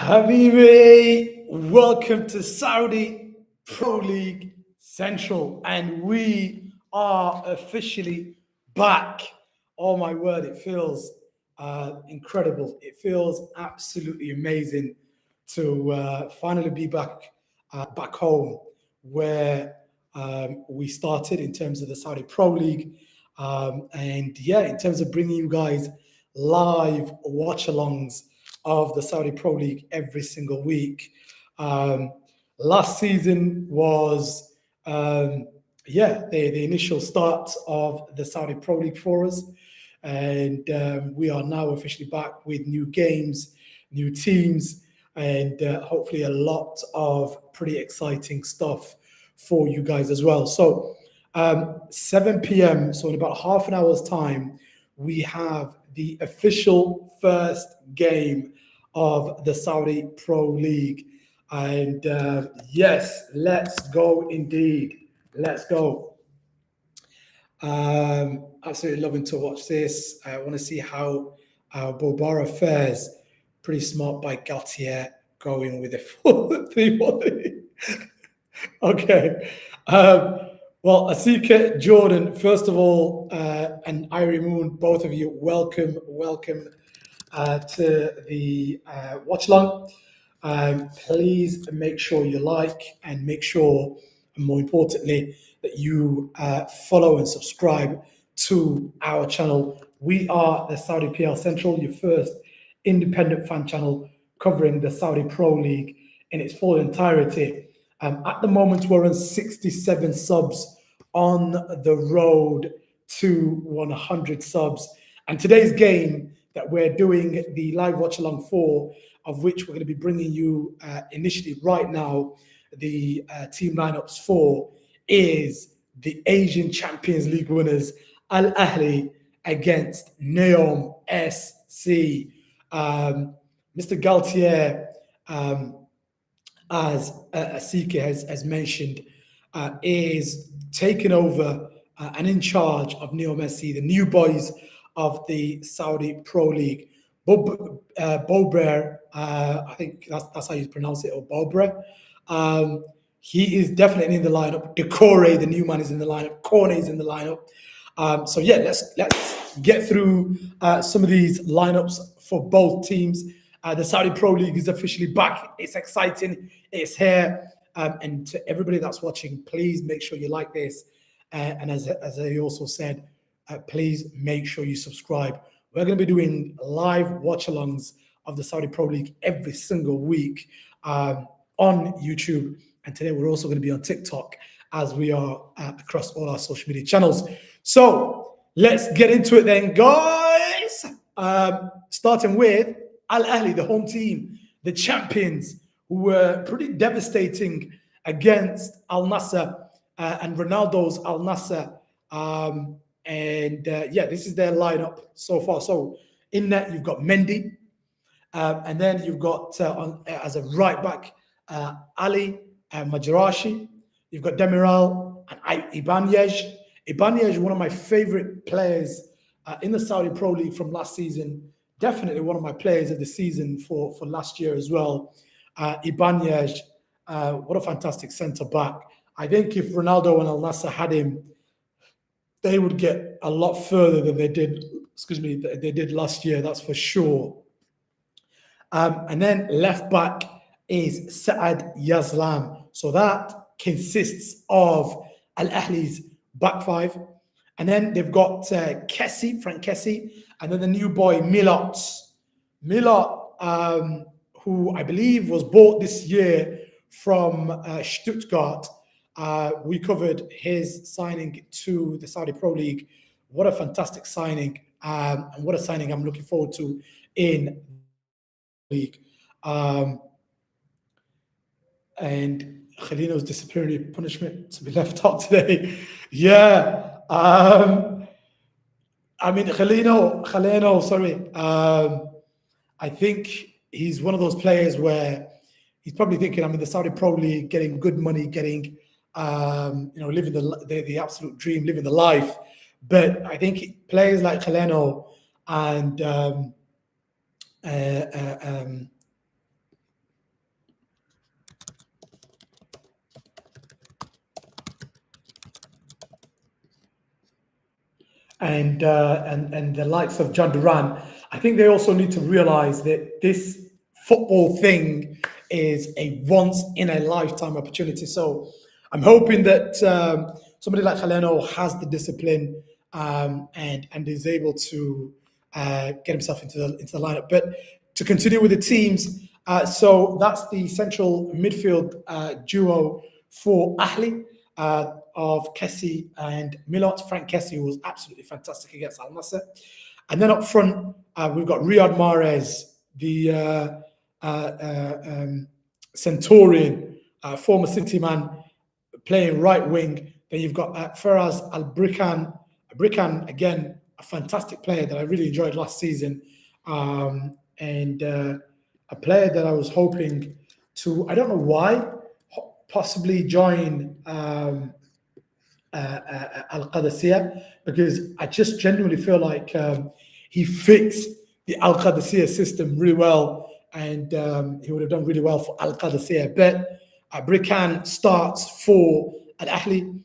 Habibi, welcome to Saudi Pro League Central, and we are officially back. Oh my word, it feels incredible. It feels absolutely amazing to finally be back home where we started in terms of the Saudi Pro League. And yeah, in terms of bringing you guys live watch alongs of the Saudi Pro League every single week. Um, Last season was, the initial start of the Saudi Pro League for us. And we are now officially back with new games, new teams, and hopefully a lot of pretty exciting stuff for you guys as well. So, 7 p.m., so in about half an hour's time, we have the official first game of the Saudi Pro League. And yes, let's go indeed. Let's go. Absolutely loving to watch this. I want to see how Bobara fares. Pretty smart by Galtier going with a 4-3-1. Okay. Well, Asika, Jordan, first of all, and Irie Moon, both of you, welcome to the watch along. Please make sure you like and make sure, and more importantly, that you follow and subscribe to our channel. We are the Saudi PL Central, your first independent fan channel covering the Saudi Pro League in its full entirety. At the moment, we're on 67 subs, on the road to 100 subs. And today's game that we're doing the live watch along for, of which we're going to be bringing you initially right now, the team lineups for, is the Asian Champions League winners Al Ahli against Neom SC. Mr. Galtier, as Asika has mentioned, is taking over and in charge of Neom SC, the new boys of the Saudi Pro League. Bobre, I think that's how you pronounce it, or Bobre. He is definitely in the lineup. Decore, the new man, is in the lineup. Corne is in the lineup. So yeah, let's get through some of these lineups for both teams. The Saudi Pro League is officially back. It's exciting. It's here. And to everybody that's watching, please make sure you like this. And as I also said, please make sure you subscribe. We're going to be doing live watch-alongs of the Saudi Pro League every single week on YouTube. And today we're also going to be on TikTok, as we are across all our social media channels. So let's get into it then, guys. Starting with Al Ahli, the home team, the champions, who were pretty devastating against Al Nassr and Ronaldo's Al Nassr. This is their lineup so far. So in that, you've got Mendy, and then you've got as a right back Ali Majrashi. You've got Demiral and Ibanez. Ibanez, one of my favorite players in the Saudi Pro League from last season. Definitely one of my players of the season for last year as well. Ibanez, what a fantastic centre back. I think if Ronaldo and Al Nassr had him, they would get a lot further than they did last year, that's for sure. And then left back is Saad Yazlam. So that consists of Al Ahli's back five. And then they've got Frank Kessie, and then the new boy, Milot, who I believe was bought this year from Stuttgart. We covered his signing to the Saudi Pro League. What a fantastic signing, and what a signing I'm looking forward to in the league. And Khalino's disciplinary punishment to be left out today. Yeah. I mean, Khalino, sorry. I think he's one of those players where he's probably thinking, I'm in the Saudi Pro League, getting good money, getting, living the absolute dream, living the life. But I think players like Khaleno and and the likes of John Duran, I think they also need to realize that this football thing is a once in a lifetime opportunity. So I'm hoping that somebody like Heleno has the discipline and is able to get himself into the lineup. But to continue with the teams, so that's the central midfield duo for Ahli of Kessie and Milot. Frank Kessie was absolutely fantastic against Al Nassr. And then up front, we've got Riyad Mahrez, the Centurion, former City man, playing right wing. Then you've got Faraz Al Brikan. Brikan, again, a fantastic player that I really enjoyed last season. And a player that I was hoping to, I don't know why, possibly join Al Qadisiyah, because I just genuinely feel like he fits the Al Qadisiyah system really well, and he would have done really well for Al Qadisiyah. But Brikan starts for Al Ahli.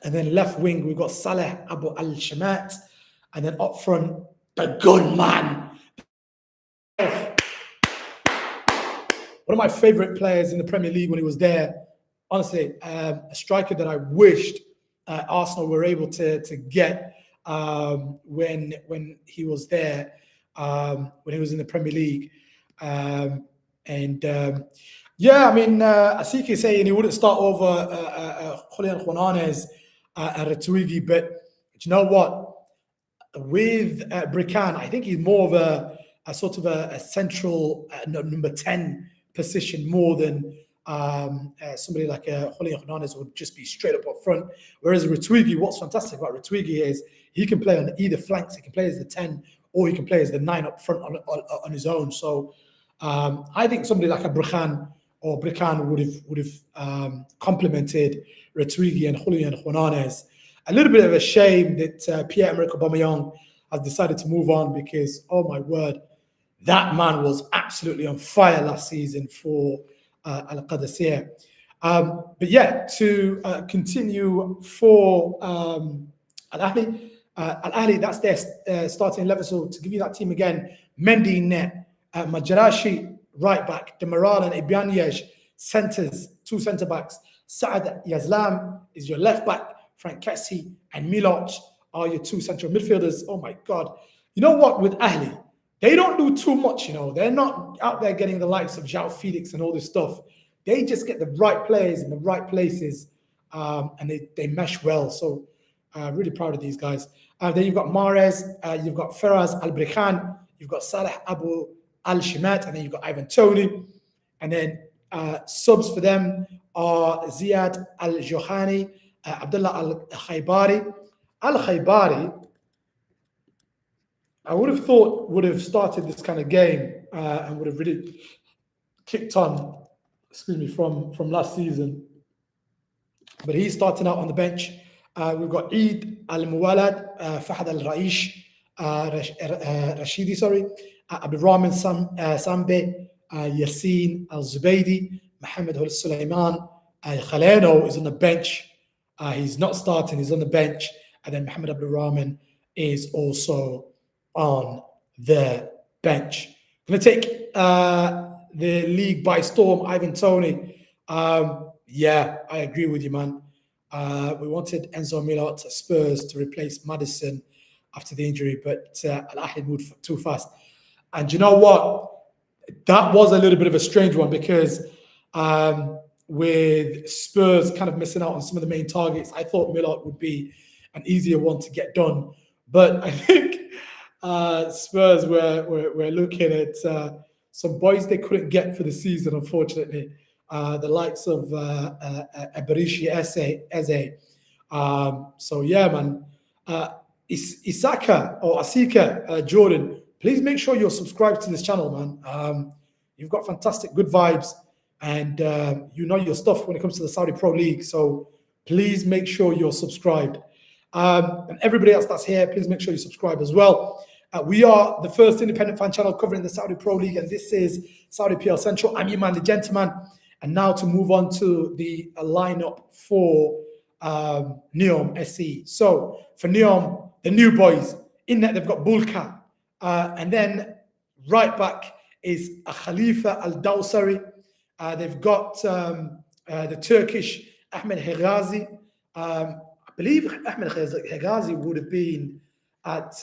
And then left wing, we've got Saleh Abu Al Shamat. And then up front, the gunman. One of my favorite players in the Premier League when he was there. Honestly, a striker that I wished Arsenal were able to get when he was there, when he was in the Premier League. Yeah, I mean, Asiki is saying he wouldn't start over Julian Juanes and Retuigi, but you know what? With Brican, I think he's more of a sort of a central number 10 position more than somebody like Julian Hernandez would just be straight up front. Whereas Retuigi, what's fantastic about Retuigi is he can play on either flanks. He can play as the 10 or he can play as the 9 up front on his own. So I think somebody like a Brican or Brican would have complemented Retuigi and Julian Hernandez. A little bit of a shame that Pierre-Emerick Aubameyang has decided to move on because, oh my word, that man was absolutely on fire last season for Al Qadisiyah. But yeah, to continue for Al Ahli, that's their starting 11. So to give you that team again, Mendy net, Majarashi right back, Demiral and Ibanez centers, 2 centre backs. Saad Yazlam is your left back. Frank Kessie and Milot are your 2 central midfielders. Oh my God. You know what, with Ahli, they don't do too much, you know. They're not out there getting the likes of João Felix and all this stuff. They just get the right players in the right places, and they mesh well. So really proud of these guys. Then you've got Mahrez, you've got Faraz Al-Brikhan, you've got Saleh Abu Al-Shimat, and then you've got Ivan Toney. And then subs for them are Ziad Al-Johani, Abdullah Al-Khaybari. Al-Khaybari, I would have thought would have started this kind of game and would have really kicked on, from last season. But he's starting out on the bench. We've got Eid Al-Muwalad, Fahad Al-Raish, Rashidi, Abdul Rahman Sambe, Yassin Al-Zubaydi, Mohammed Al-Sulaiman, Khaleno is on the bench. He's not starting, he's on the bench. And then Mohammed Abdul Rahman is also on the bench. I'm going to take the league by storm, Ivan Toney. Yeah, I agree with you, man. We wanted Enzo Milot at Spurs to replace Maddison after the injury, but Al Ahly moved too fast. And you know what? That was a little bit of a strange one because with Spurs kind of missing out on some of the main targets, I thought Milot would be an easier one to get done. But I think Spurs were looking at some boys they couldn't get for the season, unfortunately. The likes of Eberishi Eze. So yeah, man. Asika Jordan, please make sure you're subscribed to this channel, man. You've got fantastic, good vibes, and you know your stuff when it comes to the Saudi Pro League. So please make sure you're subscribed. And everybody else that's here, please make sure you subscribe as well. We are the first independent fan channel covering the Saudi Pro League, and this is Saudi PL Central. I'm Iman the Gentleman. And now to move on to the lineup for Neom SC. So for Neom, the new boys, in that they've got Bulka. And then right back is Khalifa Al Dawsari. They've got the Turkish Ahmed Hegazi. I believe Ahmed Hegazi would have been at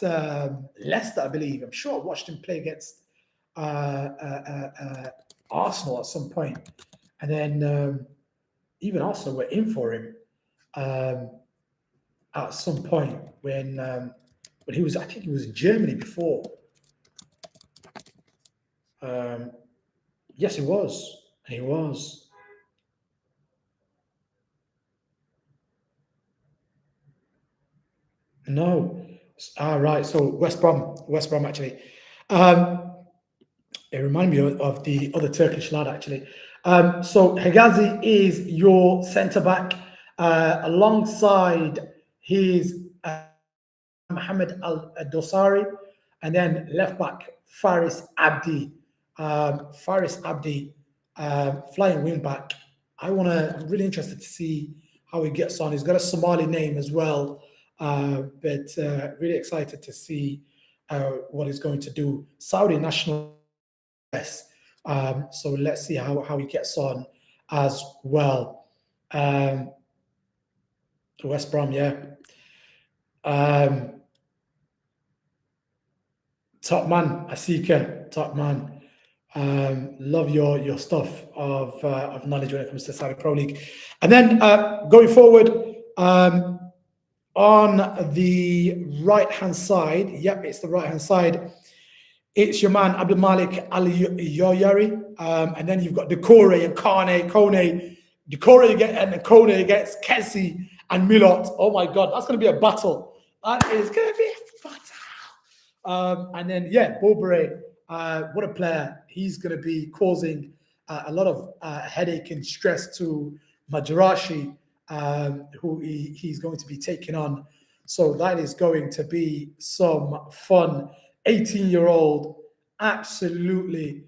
Leicester, I believe. I'm sure I watched him play against Arsenal at some point. And then even Arsenal were in for him at some point when he was, I think he was in Germany before. Yes, he was. He was. No. Right. So West Brom actually. It reminded me of the other Turkish lad actually. So Hegazi is your centre back alongside his Mohammed Al Dosari, and then left back Faris Abdi. Faris Abdi, flying wing back. I'm really interested to see how he gets on. He's got a Somali name as well, but really excited to see what he's going to do. Saudi national. Yes. So let's see how he gets on as well. West Brom, yeah. Top man, Asika, top man. Love your stuff of knowledge when it comes to Saudi Pro League. And then going forward, on the right hand side, yep, it's the right hand side. It's your man Abdul Malik Al Yoyari, and then you've got Decore and Kone. Decore and Kone against Kessie and Milot. Oh my God, that's going to be a battle. That is going to be a battle. And then Bobere, what a player! He's going to be causing a lot of headache and stress to Majarashi, who he's going to be taking on. So that is going to be some fun. 18-year-old, absolutely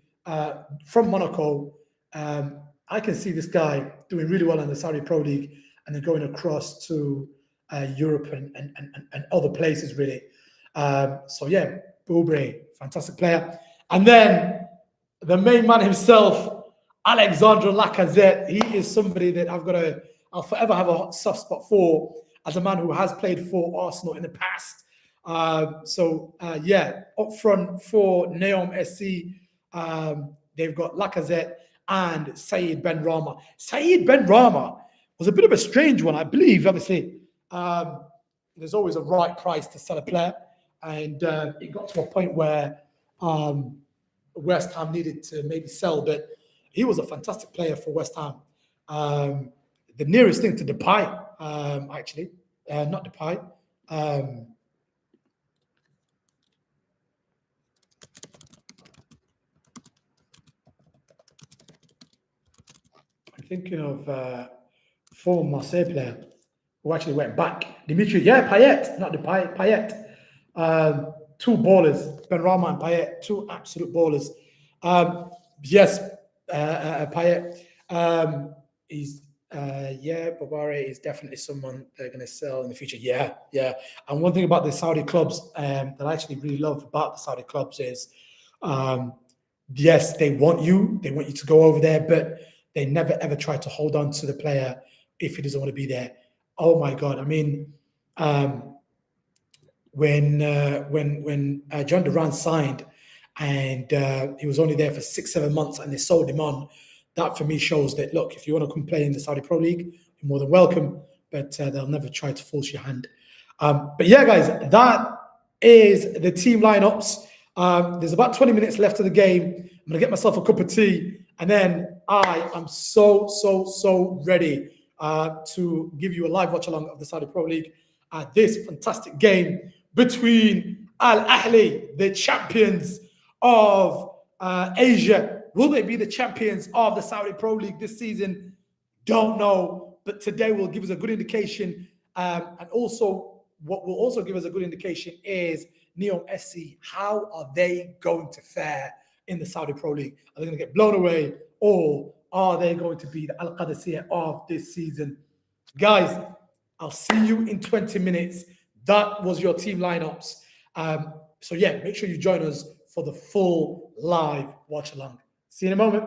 from Monaco. I can see this guy doing really well in the Saudi Pro League and then going across to Europe and other places, really. Boubre, fantastic player. And then the main man himself, Alexandre Lacazette. He is somebody that I'll forever have a soft spot for as a man who has played for Arsenal in the past. Up front for Neom SC, they've got Lacazette and Saeed Ben Rama. Saeed Ben Rama was a bit of a strange one, I believe. Obviously, there's always a right price to sell a player, and it got to a point where West Ham needed to maybe sell, but he was a fantastic player for West Ham. The nearest thing to Depay, actually, not Depay. Thinking of former Marseille player who actually went back. Dimitri, Payet, not the Payet. Two ballers, Ben Rama and Payet, two absolute ballers. Payet is Bobare is definitely someone they're going to sell in the future. Yeah. And one thing about the Saudi clubs that I actually really love about the Saudi clubs is, yes, they want you to go over there, but they never ever try to hold on to the player if he doesn't want to be there. Oh my God! I mean, when John Duran signed, and he was only there for 6-7 months, and they sold him on. That for me shows that, look, if you want to come play in the Saudi Pro League, you're more than welcome, but they'll never try to force your hand. But yeah, guys, that is the team lineups. There's about 20 minutes left of the game. I'm going to get myself a cup of tea, and then I am so ready to give you a live watch along of the Saudi Pro League. This fantastic game between Al Ahli, the champions of Asia. Will they be the champions of the Saudi Pro League this season? Don't know. But today will give us a good indication. And also, what will also give us a good indication is Neom SC. How are they going to fare in the Saudi Pro League? Are they going to get blown away, or are they going to be the Al Qadisiyah of this season? Guys, I'll see you in 20 minutes. That was your team lineups. So yeah, make sure you join us for the full live watch along. See you in a moment.